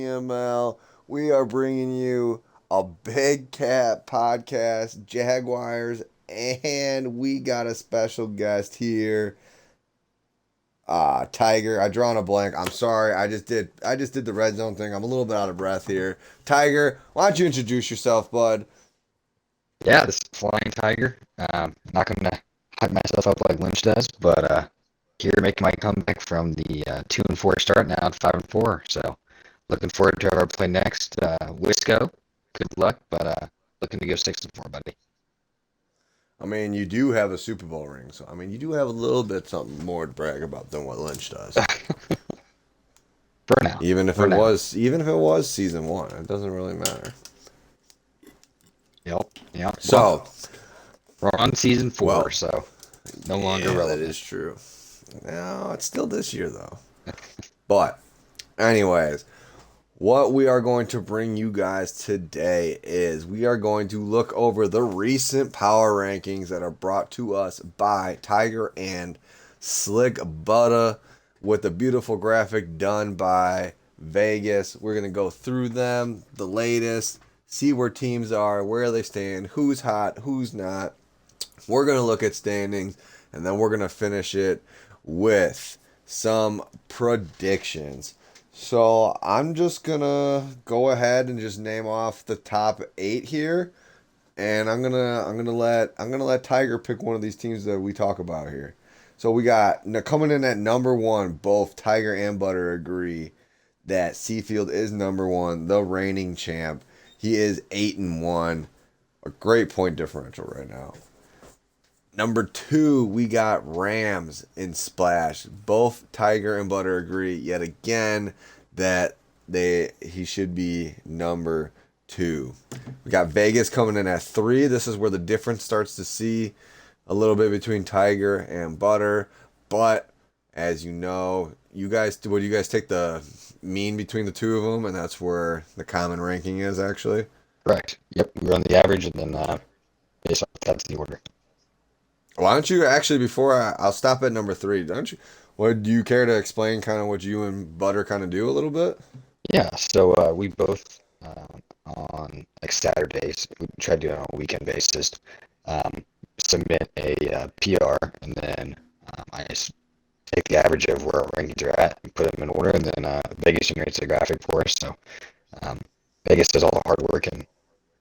PML. We are bringing you a Big Cat podcast, Jaguars, and we got a special guest here. Tiger. I drawn a blank. I'm sorry. I just did the red zone thing. I'm a little bit out of breath here. Tiger, why don't you introduce yourself, bud? Yeah, this is Flying Tiger. Not going to hype myself up like Lynch does, but here making my comeback from the 2-4 start now at 5-4. So looking forward to whoever I play next. Wisco, good luck, but looking to go 6-4, buddy. I mean, you do have a Super Bowl ring, so I mean, you do have a little bit something more to brag about than what Lynch does. For now. Even if For it now. was season one, it doesn't really matter. Yep. So, We're on season 4, well, so no longer yeah, that relevant. is true. No, it's still this year though. But, anyways, what we are going to bring you guys today is we are going to look over the recent power rankings that are brought to us by Tiger and Slick Butter with a beautiful graphic done by Vegas. We're going to go through them, the latest, see where teams are, where they stand, who's hot, who's not. We're going to look at standings, and then we're going to finish it with some predictions. So I'm just gonna go ahead and just name off the top 8 here, and I'm gonna let Tiger pick one of these teams that we talk about here. So we got coming in at number 1. Both Tiger and Butter agree that Seafield is number 1, the reigning champ. He is 8-1, a great point differential right now. Number 2, we got Rams in Splash. Both Tiger and Butter agree yet again that he should be number 2. We got Vegas coming in at 3. This is where the difference starts to see a little bit between Tiger and Butter. But as you know, you guys take the mean between the two of them, and that's where the common ranking is actually. Correct. Yep, we run the average, and then based off that's the order. Why don't you actually, before I'll stop at number 3, don't you? Do you care to explain kind of what you and Butter kind of do a little bit? Yeah, so we both on like Saturdays, we try to do it on a weekend basis, um, submit a PR, and then I just take the average of where our rankings are at and put them in order, and then Vegas generates a graphic for us. So um, Vegas does all the hard work, and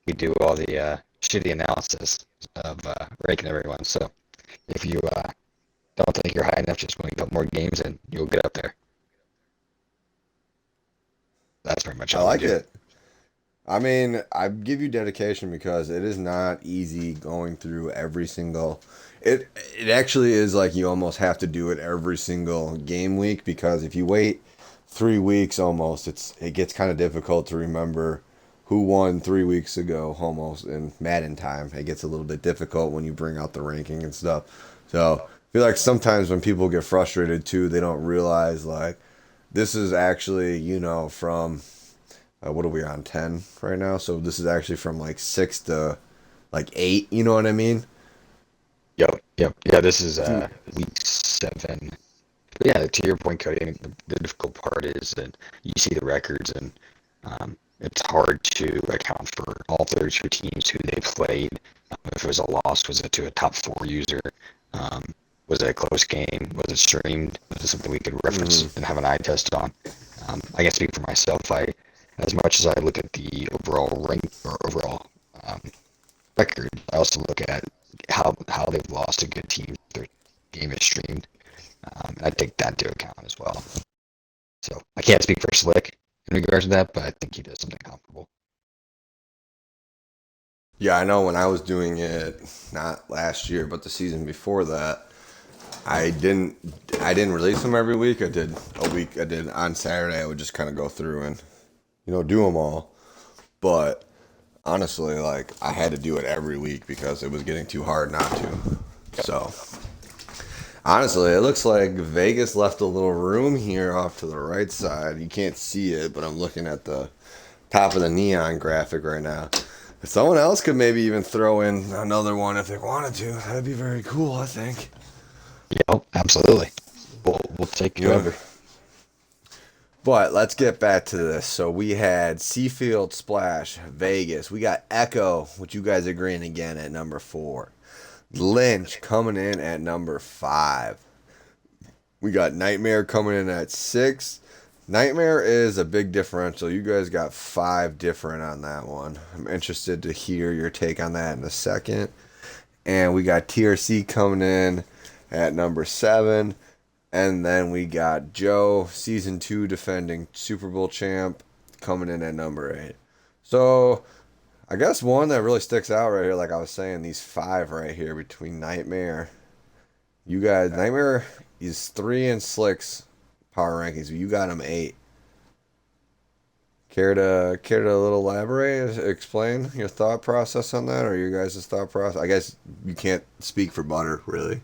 we do all the shitty analysis of ranking everyone. So if you don't think you're high enough, just win a couple more games, and you'll get up there. That's pretty much I all we like do. it. I mean, I give you dedication because it is not easy going through every single. It actually is like you almost have to do it every single game week because if you wait 3 weeks almost, it gets kind of difficult to remember who won 3 weeks ago almost in Madden time. It gets a little bit difficult when you bring out the ranking and stuff. So I feel like sometimes when people get frustrated too, they don't realize like this is actually from what are we on 10 right now? So this is actually from like 6 to like 8. You know what I mean? Yep. Yeah, this is week 7. But yeah, to your point, Cody, I mean, the difficult part is that you see the records, and it's hard to account for all 32 teams who they played. If it was a loss, was it to a top 4 user? Um, was it a close game? Was it streamed? Was it something we could reference Hmm. and have an eye test on? I can speak for myself. As much as I look at the overall rank or overall um, record, I also look at how they've lost to good teams. Their game is streamed. And I take that into account as well. So I can't speak for Slick in regards to that, but I think he does something comparable. Yeah, I know when I was doing it, not last year, but the season before that, I didn't I didn't release them every week. I did a week. I did on Saturday. I would just kind of go through and do them all. But honestly, like I had to do it every week because it was getting too hard not to. So honestly, it looks like Vegas left a little room here off to the right side. You can't see it, but I'm looking at the top of the neon graphic right now. If someone else could maybe even throw in another one if they wanted to, that'd be very cool, I think. Yep, absolutely. We'll take Yeah. whoever. But let's get back to this. So we had Seafield Splash, Vegas. We got Echo, which you guys are agreeing again at number 4. Lynch coming in at number 5. We got Nightmare coming in at 6. Nightmare is a big differential. You guys got 5 different on that one. I'm interested to hear your take on that in a second. And we got TRC coming in at number 7. And then we got Joe, Season 2 defending Super Bowl champ, coming in at number 8. So, I guess one that really sticks out right here, like I was saying, these 5 right here between Nightmare. You guys, Nightmare is 3 and Slick's power rankings. You got him 8. Care to a little elaborate, explain your thought process on that, or you guys' thought process? I guess you can't speak for Butter, really.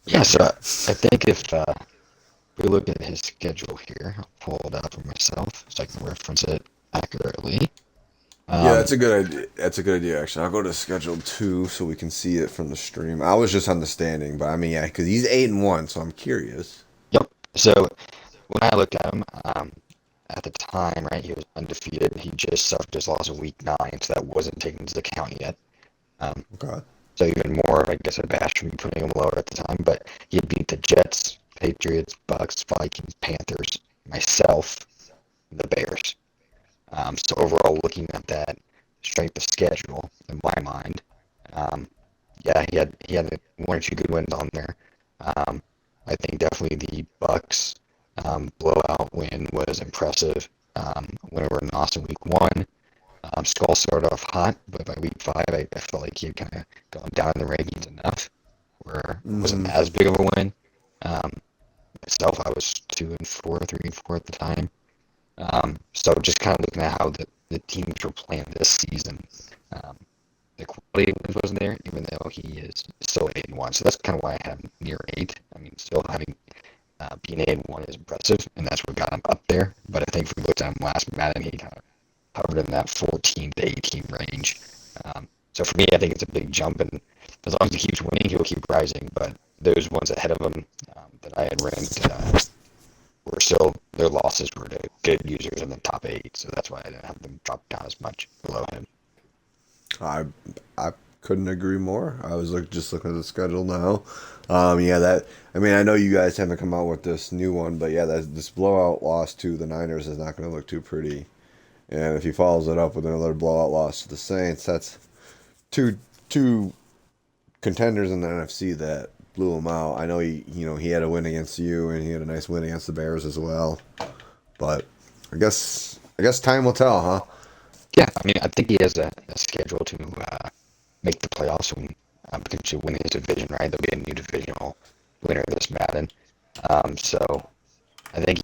Yeah, so I think if we look at his schedule here, I'll pull it out for myself so I can reference it accurately. Yeah, that's a good idea. That's a good idea, actually. I'll go to schedule 2 so we can see it from the stream. I was just on the standing, but I mean, yeah, because he's 8-1, so I'm curious. Yep. So when I looked at him, at the time, right, he was undefeated. He just suffered his loss of week 9, so that wasn't taken into account yet. Okay. So even more of, I guess, a bash from putting him lower at the time. But he beat the Jets, Patriots, Bucks, Vikings, Panthers, myself, the Bears. So overall, looking at that strength of schedule, in my mind, yeah, he had 1 or 2 good wins on there. I think definitely the Bucks blowout win was impressive. Win over in Austin week 1. Skull started off hot, but by week 5, I felt like he had kind of gone down in the rankings enough where it wasn't as big of a win. Myself, I was 2-4, 3-4 at the time. So just kind of looking at how the teams were playing this season, the quality wasn't there, even though he is still 8-1. So that's kind of why I have him near 8. I mean, still having being 8-1 is impressive, and that's what got him up there. But I think if we looked at him last Madden, he kind of hovered in that 14 to 18 range. So for me, I think it's a big jump, and as long as he keeps winning, he'll keep rising. But those ones ahead of him that I had ranked were still, their losses were to good users in the top 8, so that's why I didn't have them drop down as much below him. I couldn't agree more. I was just looking at the schedule now. Yeah, that. I mean, I know you guys haven't come out with this new one, but yeah, this blowout loss to the Niners is not going to look too pretty. And if he follows it up with another blowout loss to the Saints, that's two contenders in the NFC that blew him out. I know he had a win against you, and he had a nice win against the Bears as well. But I guess time will tell, huh? Yeah, I mean, I think he has a schedule to make the playoffs and potentially win his division, right? There'll be a new divisional winner this Madden. So I think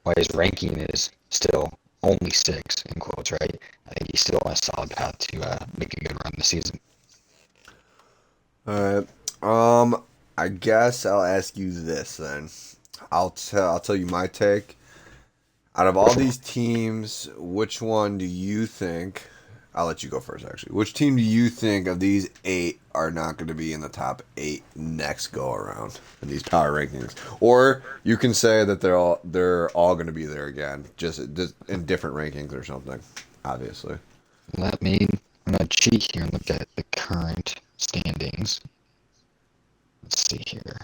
while his ranking is still only 6, in quotes, right? I think he's still on a solid path to make a good run this season. All right. I guess I'll ask you this then. I'll tell you my take. Out of all these teams, which one do you think? I'll let you go first, actually. Which team do you think of these 8 are not going to be in the top 8 next go around in these power rankings? Or you can say that they're all going to be there again, just in different rankings or something. Obviously. I'm gonna cheat here and look at the current standings. Let's see here.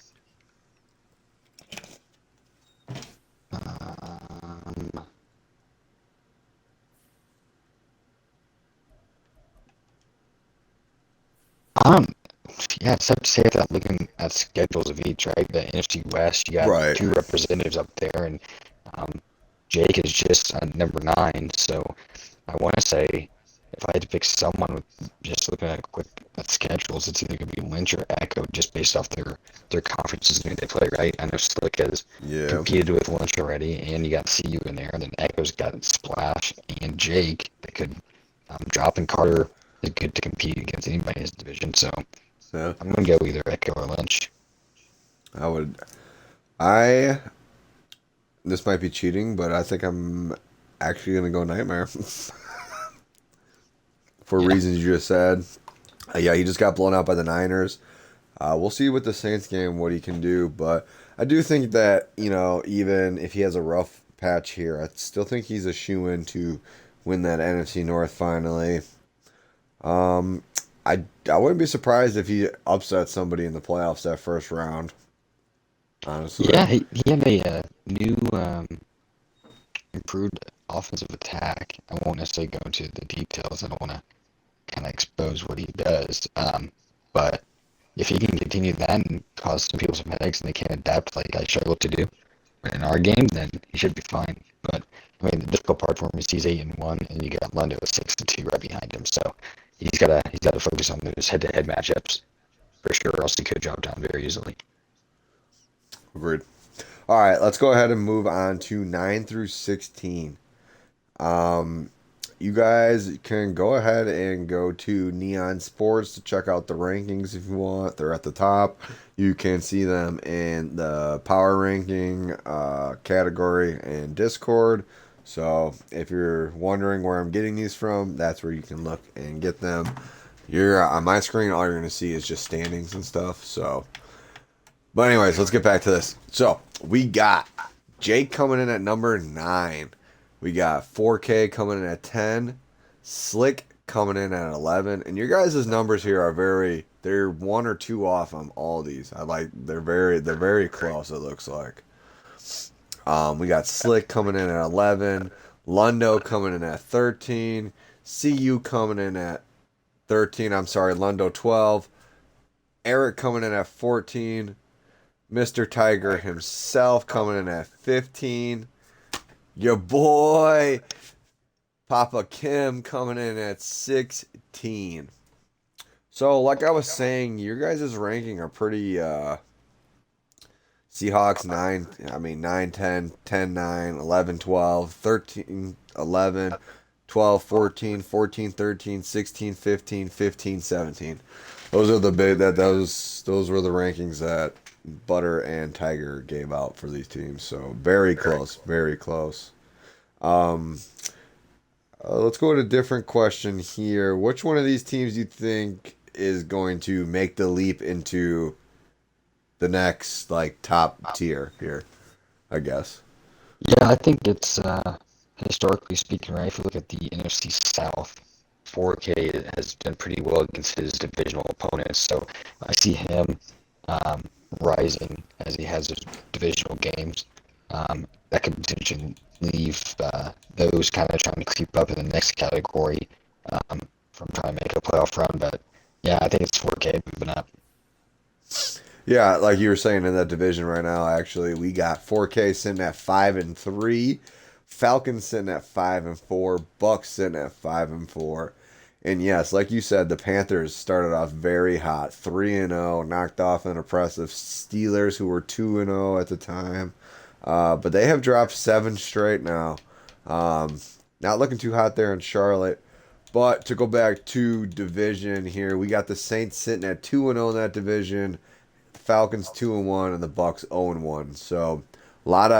Um, yeah, it's tough to say without looking at schedules of each, right? The NFC West, you got Right. 2 representatives up there, and Jake is just number 9. So I want to say if I had to pick someone with just looking at at schedules, it's either going to be Lynch or Echo, just based off their conferences and who they play, right? I know Slick has Yeah. competed with Lynch already, and you got CU in there, and then Echo's got Splash and Jake that could drop, and Carter is good to compete against anybody in his division. So Yeah. I'm going to go either Echo or Lynch. I would. I. This might be cheating, but I think I'm actually going to go Nightmare. For Yeah. reasons you just said. Yeah, he just got blown out by the Niners. We'll see with the Saints game what he can do, but I do think that even if he has a rough patch here. I still think he's a shoo-in to win that NFC North finally. Um, I wouldn't be surprised if he upsets somebody in the playoffs that first round. Honestly, Yeah, he had a new improved offensive attack. I won't necessarily go into the details. I don't want to kind of expose what he does. But if he can continue that and cause some people some headaches and they can't adapt like I struggle to do in our game, then he should be fine. But I mean, the difficult part for him is he's 8-1, and you got London with 6-2 right behind him. So he's gotta focus on those head-to-head matchups for sure, or else he could drop down very easily. agreed. All right, let's go ahead and move on to 9 through 16. Um, you guys can go ahead and go to Neon Sports to check out the rankings if you want. They're at the top. You can see them in the power ranking category in Discord. So if you're wondering where I'm getting these from, that's where you can look and get them. You're on my screen. All you're gonna see is just standings and stuff. So, but anyways, let's get back to this. So we got Jake coming in at number 9. We got 4K coming in at 10. Slick coming in at 11. And your guys' numbers here are they're one or two off on all these. They're very close, it looks like. We got Slick coming in at 11. Lundo coming in at 13. CU coming in at 13. I'm sorry, Lundo 12. Eric coming in at 14. Mr. Tiger himself coming in at 15. Your boy Papa Kim coming in at 16. So, like I was saying, your guys' ranking are pretty Seahawks 9, I mean 9 10, 10 9, 11 12, 13 11, 12 14, 14 13, 16 15, 15 17. Those are the big that those were the rankings that Butter and Tiger gave out for these teams. So very close, very close. Um, let's go to a different question here. Which one of these teams do you think is going to make the leap into the next like top tier here? I guess. Yeah, I think it's historically speaking, right? If you look at the NFC South, 4K has done pretty well against his divisional opponents. So I see him um, rising as he has his divisional games. That could potentially leave those kind of trying to creep up in the next category um, from trying to make a playoff run. But yeah, I think it's 4K moving up. Yeah, like you were saying in that division right now, actually, we got 4K sitting at 5-3, Falcons sitting at 5-4, Bucks sitting at 5-4, and yes, like you said, the Panthers started off very hot, 3-0, knocked off an impressive Steelers who were 2-0 at the time, but they have dropped 7 straight now. Um, Not looking too hot there in Charlotte. But to go back to division here, we got the Saints sitting at 2-0 in that division. Falcons 2-1 and the Bucks 0-1. So a lot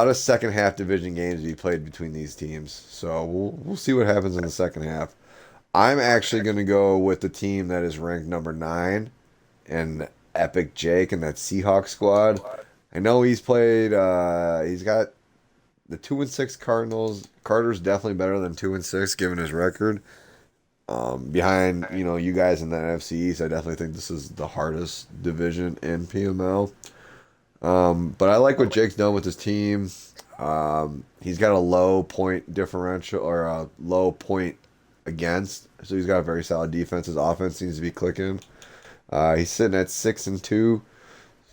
of second half division games to be played between these teams. So we'll see what happens in the second half. I'm actually going to go with the team that is ranked number 9 and Epic Jake and that Seahawks squad. I know he's played. He's got the 2-6 Cardinals. Carter's definitely better than 2-6 given his record. Behind you guys in the NFC East, I definitely think this is the hardest division in PML. But I like what Jake's done with his team. He's got a low point differential or a low point against, so he's got a very solid defense. His offense seems to be clicking. He's sitting at 6-2,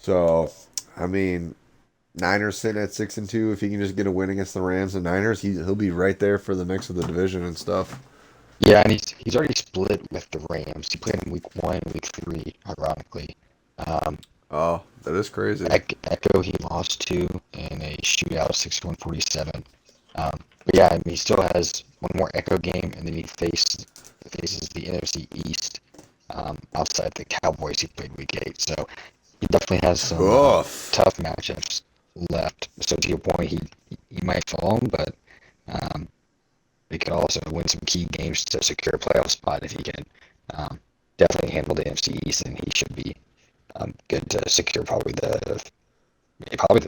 so I mean, Niners sitting at 6-2. If he can just get a win against the Rams and Niners, he'll be right there for the mix of the division and stuff. Yeah, and he's already split with the Rams. He played in week 1 and week 3, ironically. Um, Oh, that is crazy. Echo he lost to in a shootout, 61-47. But yeah, I mean, he still has one more Echo game, and then he faces the NFC East outside the Cowboys. He played week 8, so he definitely has some Oof. tough matchups left. So to your point, he might fall, but um, he could also win some key games to secure a playoff spot if he can definitely handle the NFC East, and he should be good to secure probably the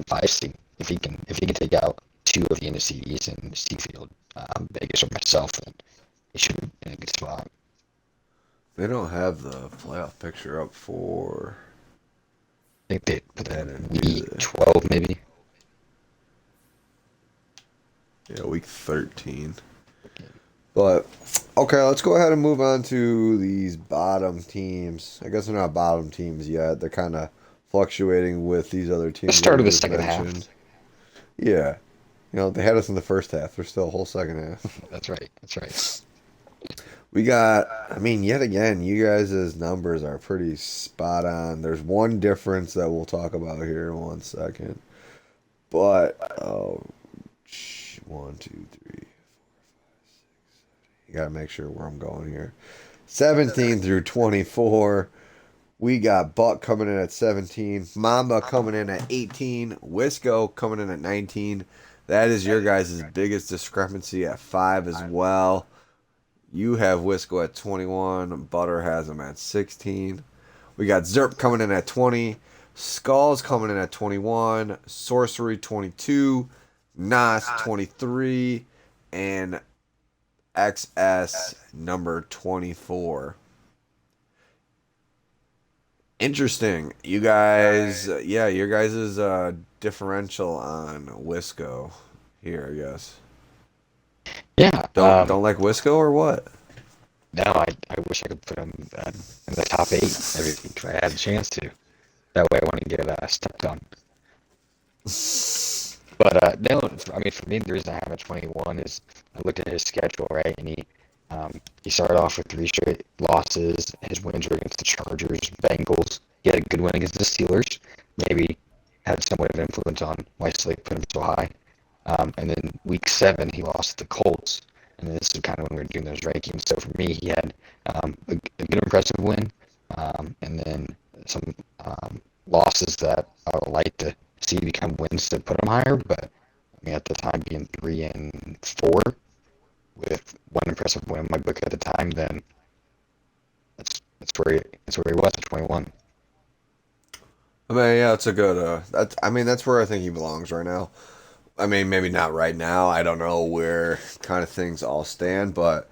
5 seed. if he can take out two of the NFC East and Seafield, Vegas or myself, then he should be in a good spot. They don't have the playoff picture up for I think they put that Madden, in do week they? 12 maybe. Yeah, week 13. But okay, let's go ahead and move on to these bottom teams. I guess they're not bottom teams yet. They're kind of fluctuating with these other The teams that start we of the just second half. mentioned. Yeah, they had us in the first half. There's still a whole second half. That's right. That's right. We got, I mean, yet again, you guys' numbers are pretty spot on. There's one difference that we'll talk about here in 1 second. But, one, two, three. You gotta make sure where I'm going here. 17 through 24. We got Buck coming in at 17, Mamba coming in at 18, Wisco coming in at 19. That is your guys' biggest discrepancy at 5 as well. You have Wisco at 21, Butter has him at 16. We got Zerp coming in at 20, Skulls coming in at 21, Sorcery 22, Nas 23, and XS number 24. Interesting. You guys, yeah, your guys' differential on Wisco here, I guess. Yeah. Don't like Wisco or what? No, I wish I could put him in the top 8 every week if I had a chance to. That way I want to get stepped on. But no, I mean, for me, the reason I have a 21 is I looked at his schedule, right, and he started off with 3 straight losses. His wins were against the Chargers, Bengals. He had a good win against the Steelers. Maybe had somewhat of an influence on why Slate put him so high. And then week 7, he lost to the Colts. And this is kind of when we were doing those rankings. So for me, he had a good impressive win, and then some losses that I would like to see become wins to put him higher. But I mean, at the time being 3-4 with one impressive win in my book at the time, then that's where he was at 21. I mean, yeah, it's a good. That's where I think he belongs right now. I mean, maybe not right now. I don't know where kind of things all stand, but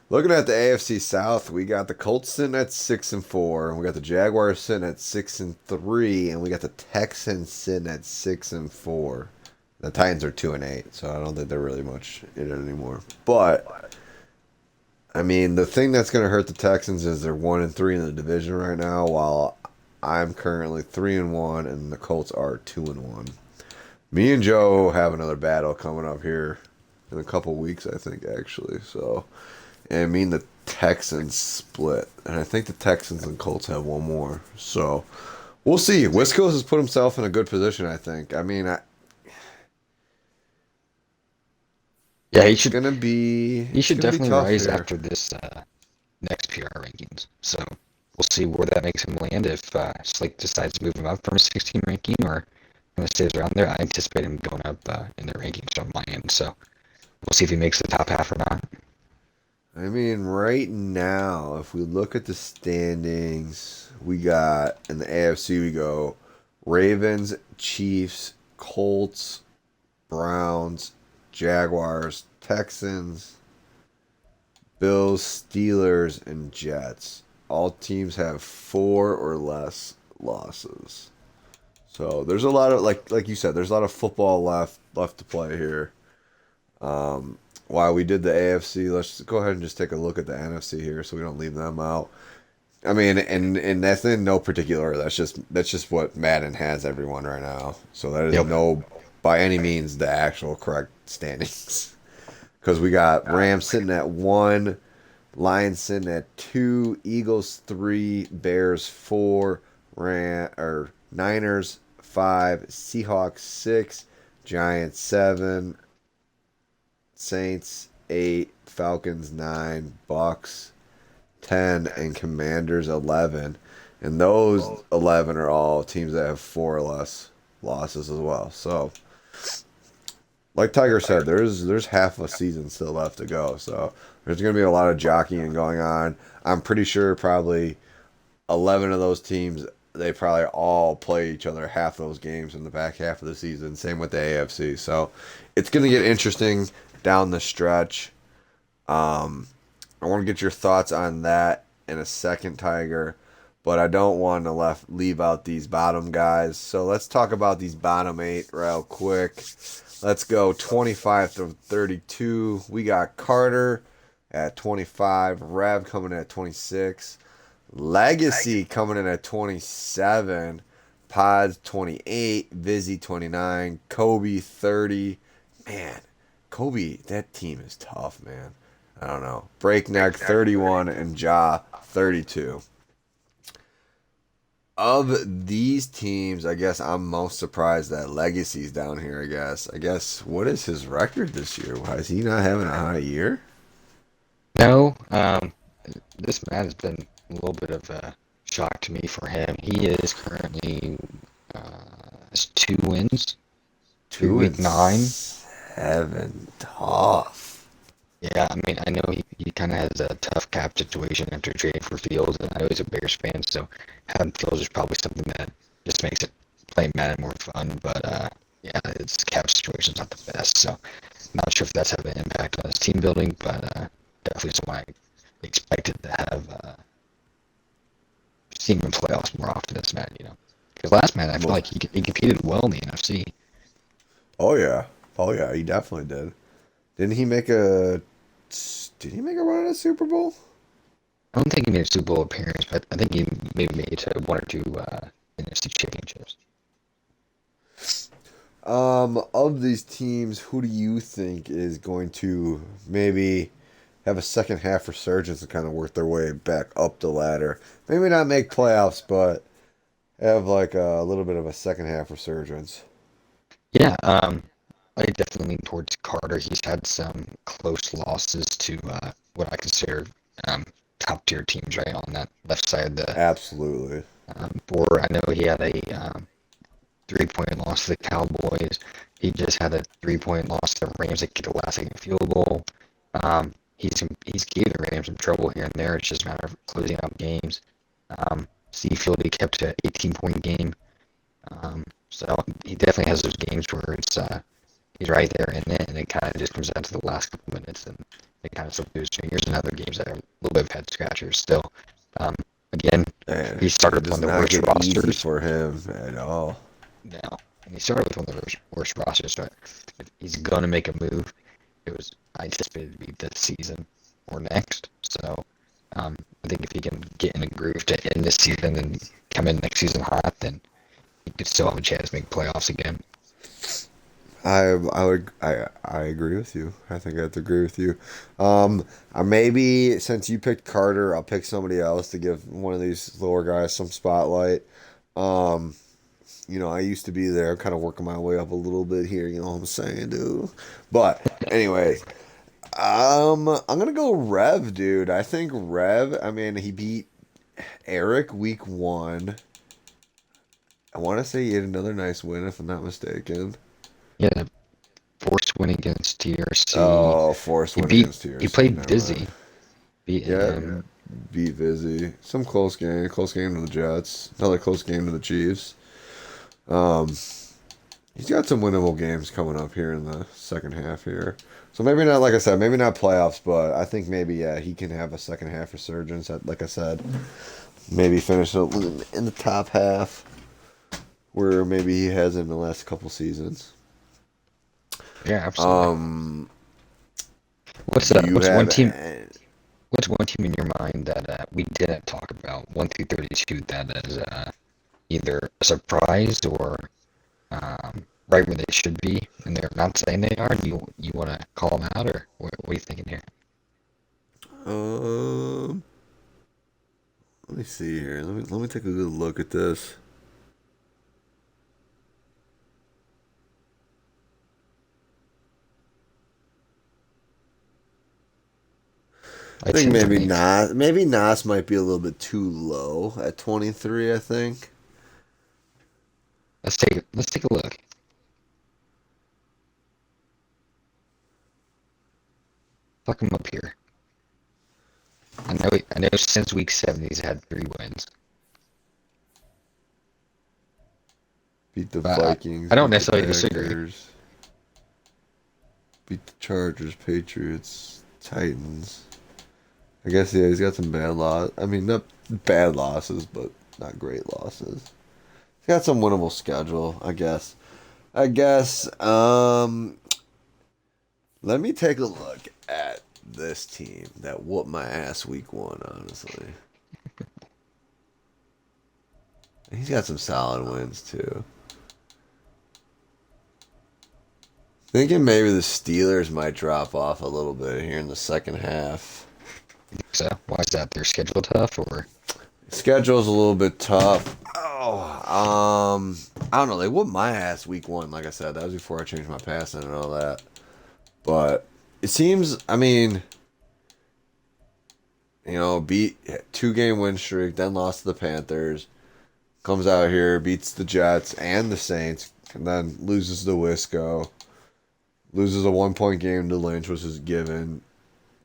looking at the AFC South, we got the Colts sitting at 6-4, and we got the Jaguars sitting at 6-3, and we got the Texans sitting at 6-4. The Titans are 2-8, so I don't think they're really much in it anymore. But I mean, the thing that's going to hurt the Texans is they're 1-3 in the division right now, while I'm currently 3-1, and the Colts are 2-1. Me and Joe have another battle coming up here in a couple weeks, I think, actually. So, and me and the Texans split, and I think the Texans and Colts have one more. So, we'll see. Wiscos has put himself in a good position, I think. I mean, Yeah, he it's should gonna be he it's should gonna be definitely tough rise here. after this next PR rankings. So we'll see where that makes him land if Slate decides to move him up from a 16 ranking or kind of stays around there. I anticipate him going up in the rankings from my end. So we'll see if he makes the top half or not. I mean, right now, if we look at the standings, we got in the AFC, we go Ravens, Chiefs, Colts, Browns, Jaguars, Texans, Bills, Steelers, and Jets. All teams have 4 or less losses. So there's a lot of like you said, there's a lot of football left to play here. While we did the AFC, let's go ahead and just take a look at the NFC here, so we don't leave them out. I mean, and that's in no particular order. That's just what Madden has everyone right now. So that is Yep. no by any means the actual correct standings. Because we got Rams sitting at 1, Lions sitting at 2, Eagles 3, Bears 4, Niners 5, Seahawks 6, Giants 7, Saints 8, Falcons 9, Bucks 10, and Commanders 11. And those 11 are all teams that have 4 or less losses as well. So, like Tiger said, there's half a season still left to go. So, there's going to be a lot of jockeying going on. I'm pretty sure probably 11 of those teams they probably all play each other half those games in the back half of the season. Same with the AFC. So it's going to get interesting down the stretch. I want to get your thoughts on that in a second, Tiger, but I don't want to leave out these bottom guys. So let's talk about these bottom eight real quick. Let's go 25 to 32. We got Carter at 25, Rev coming in at 26, Legacy coming in at 27, Pods 28, Vizzy 29, Kobe 30. Man, Kobe, that team is tough, man. I don't know. Breakneck 31 and Ja 32. Of these teams, I guess I'm most surprised that Legacy's down here, I guess. What is his record this year? Why is he not having a high year? No, this man has been a little bit of a shock to me for him. He is currently has 2 wins through Two week and 9. seven. Tough. Yeah, I mean, I know he kind of has a tough cap situation after trading for Fields, and I know he's a Bears fan, so having Fields is probably something that just makes it playing Madden more fun. But yeah, his cap situation's not the best, so I'm not sure if that's having an impact on his team building, but definitely someone I expected to have seen him in playoffs more often this Madden, Because last Madden, I feel Well, like he competed well in the NFC. oh yeah. Oh yeah, he definitely did. Didn't he make a did he make a run at a Super Bowl? I don't think he made a Super Bowl appearance, but I think he maybe made it to 1 or 2 NFC championships. Of these teams, who do you think is going to maybe have a second half resurgence and kind of work their way back up the ladder? Maybe not make playoffs, but have like a little bit of a second half resurgence. Yeah, I definitely lean towards Carter. He's had some close losses to what I consider um, top tier teams right on that left side of the Absolutely. board. I know he had a 3-point loss to the Cowboys. He just had a 3-point loss to the Rams that kicked a last second field goal. He's gave the Rams some trouble here and there. It's just a matter of closing out games. Seafield, he kept to an 18-point game. So he definitely has those games where he's right there in it, and it kind of just comes down to the last couple minutes, and it kind of slipped through his fingers. And other games that are a little bit of head scratchers still. Um, Again, Man, he it started with does one of the not worst get easy rosters for him at all. now, and he started with one of the worst rosters. So if he's going to make a move, I anticipated to be this season or next. So I think if he can get in a groove to end this season and come in next season hot, then he could still have a chance to make playoffs again. I agree with you. I think I have to agree with you. Maybe since you picked Carter, I'll pick somebody else to give one of these lower guys some spotlight. Um, I used to be there, kind of working my way up a little bit here. You know what I'm saying, dude? But anyways, I'm gonna go Rev, dude. I think Rev. I mean, he beat Eric week 1. I want to say he had another nice win, if I'm not mistaken. Yeah, the forced win against TRC. Oh, forced He win beat. against He TRC. played Never mind. Dizzy, beat Yeah, him. beat Vizzy. Some close game. Close game to the Jets. Another close game to the Chiefs. Um, he's got some winnable games coming up here in the second half here. So maybe not, like I said, maybe not playoffs, but I think maybe, yeah, he can have a second half resurgence. Like I said, maybe finish in the top half where maybe he has in the last couple seasons. Yeah, absolutely. Um, What's do you what's have? one team? What's one team in your mind that we didn't talk about 1 through 32 that is either a surprise or right where they should be, and they're not saying they are? Do you want to call them out, or what are you thinking here? Um, let me see here. Let me take a good look at this. I It think seems to maybe me. Nas. Maybe Nas might be a little bit too low at 23. I think. Let's take a look. Fuck him up here. I know since week 7 he's had 3 wins. Beat the But Vikings. I don't Beat the necessarily disagree. Packers. Beat the Chargers, Patriots, Titans. I guess yeah, he's got some bad loss. I mean, not bad losses, but not great losses. He's got some winnable schedule, I guess. I guess. Let me take a look at this team that whooped my ass week one. Honestly, he's got some solid wins too. Thinking maybe the Steelers might drop off a little bit here in the second half. So why is that? Their schedule tough, or Schedule's a little bit tough. I don't know. They whooped my ass week one. Like I said, that was before I changed my passing and all that. But it seems, I mean, beat 2-game win streak, then lost to the Panthers. Comes out here, beats the Jets and the Saints, and then loses to Wisco. Loses a 1-point game to Lynch, which is given.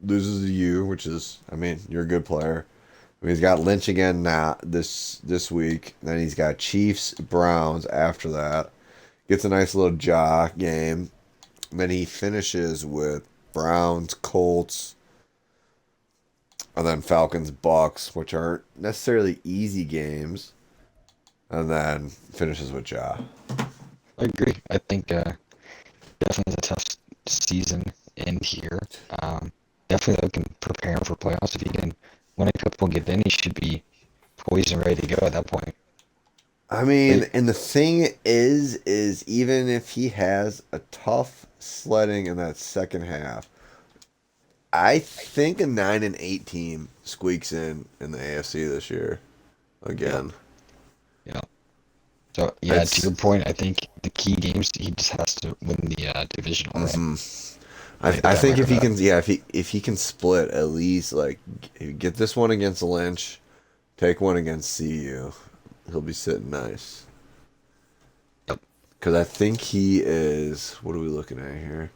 Loses to you, which is, I mean, you're a good player. I mean, he's got Lynch again now this week. Then he's got Chiefs, Browns after that. Gets a nice little jaw game. And then he finishes with Browns, Colts, and then Falcons, Bucks, which aren't necessarily easy games. And then finishes with jaw. I agree. I think definitely a tough season end here. Definitely looking preparing for playoffs. If he can win a couple and get in, he should be poised and ready to go at that point. I mean, and the thing is even if he has a tough sledding in that second half, I think a 9-8 team squeaks in the AFC this year again. Yeah. So yeah, to your point, I think the key games he just has to win the divisional. Right? I think if he can, yeah, if he can split at least like get this one against Lynch, take one against CU, he'll be sitting nice. Yep. Because I think he is. What are we looking at here?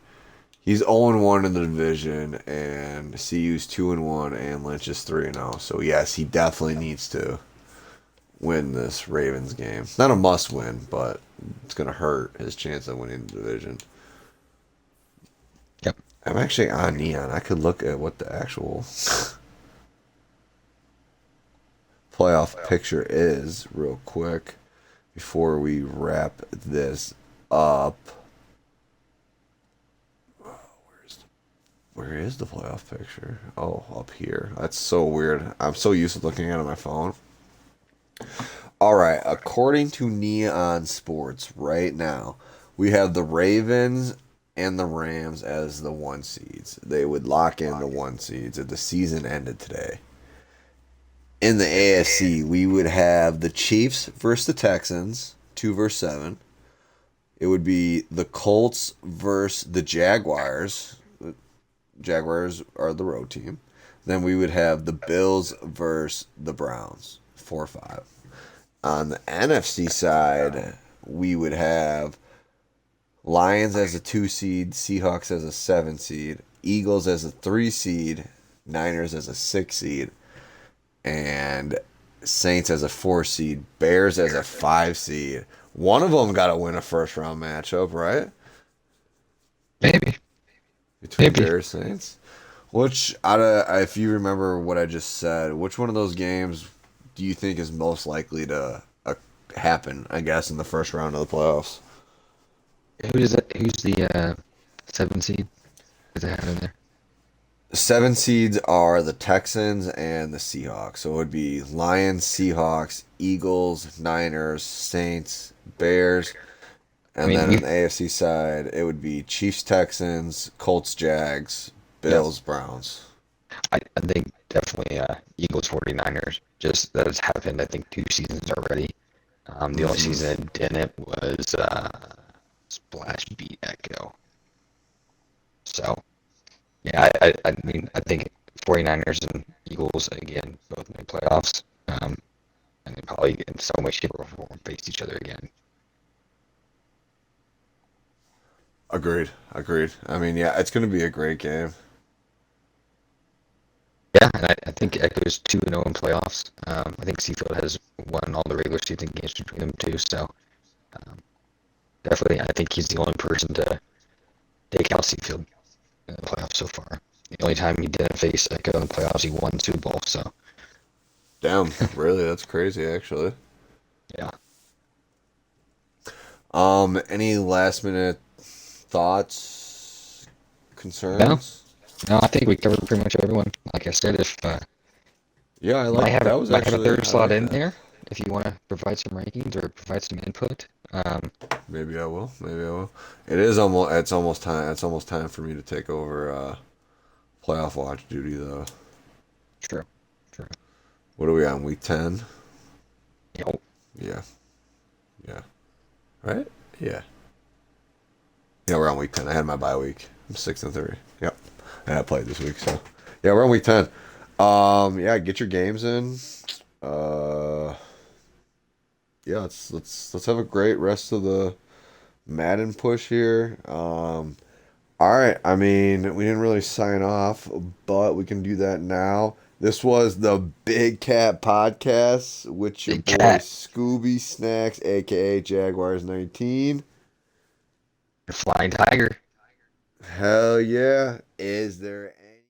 He's 0-1 in the division, and CU's 2-1, and Lynch is 3-0. So yes, he definitely needs to win this Ravens game. Not a must win, but it's gonna hurt his chance of winning the division. Yep. I'm actually on Neon. I could look at what the actual playoff picture is real quick before we wrap this up. Where is the playoff picture? Oh, up here. That's so weird. I'm so used to looking at it on my phone. All right. According to Neon Sports, right now, we have the Ravens and the Rams as the 1 seeds. They would lock in the 1 seeds if the season ended today. In the AFC, we would have the Chiefs versus the Texans, 2-7. It would be the Colts versus the Jaguars. Jaguars are the road team. Then we would have the Bills versus the Browns, 4-5. On the NFC side, we would have Lions as a 2 seed, Seahawks as a 7 seed, Eagles as a 3 seed, Niners as a 6 seed, and Saints as a 4 seed, Bears as a 5 seed. One of them got to win a first round matchup, right? Maybe. Between Bears Saints. Which, if you remember what I just said, which one of those games do you think is most likely to happen, I guess, in the first round of the playoffs? Who is it? Who's the 7 seed? Is it in there? 7 seeds are the Texans and the Seahawks. So it would be Lions, Seahawks, Eagles, Niners, Saints, Bears. And then on the AFC side, it would be Chiefs, Texans, Colts, Jags, Bills, Browns. I think definitely Eagles 49ers. Just that has happened, I think, 2 seasons already. The only season it didn't was Splash beat Echo. So, yeah, I mean, I think 49ers and Eagles, again, both make playoffs. And they probably, in so much shape or form, face each other again. Agreed. I mean, yeah, it's going to be a great game. Yeah, and I think Echo's 2-0 in playoffs. I think Seafield has won all the regular season games between them two, so definitely. I think he's the only person to take out Seafield in the playoffs so far. The only time he didn't face Echo in the playoffs, he won Super Bowl. So Damn, really? That's crazy, actually. yeah. Any last minute thoughts, No, concerns? no, I think we covered pretty much everyone. Like I said, if Yeah, I might like have that. Was might have a actually third I slot like in that. there if you want to provide some rankings or provide some input. Maybe I will. Maybe I will. It is almost. It's almost time. It's almost time for me to take over playoff watch duty, though. True, true. What are we on? Week 10? Yep. Yeah. Yeah. Right? Yeah. Yeah, we're on week 10. I had my bye week. I'm 6-3. Yep. And I played this week, so yeah, we're on week 10. Yeah, get your games in. Uh, yeah, let's have a great rest of the Madden push here. All right. I mean, we didn't really sign off, but we can do that now. This was the Big Cat Podcast with your Big boy cat, Scooby Snacks, aka Jaguars 19. the flying tiger. Hell yeah. Is there any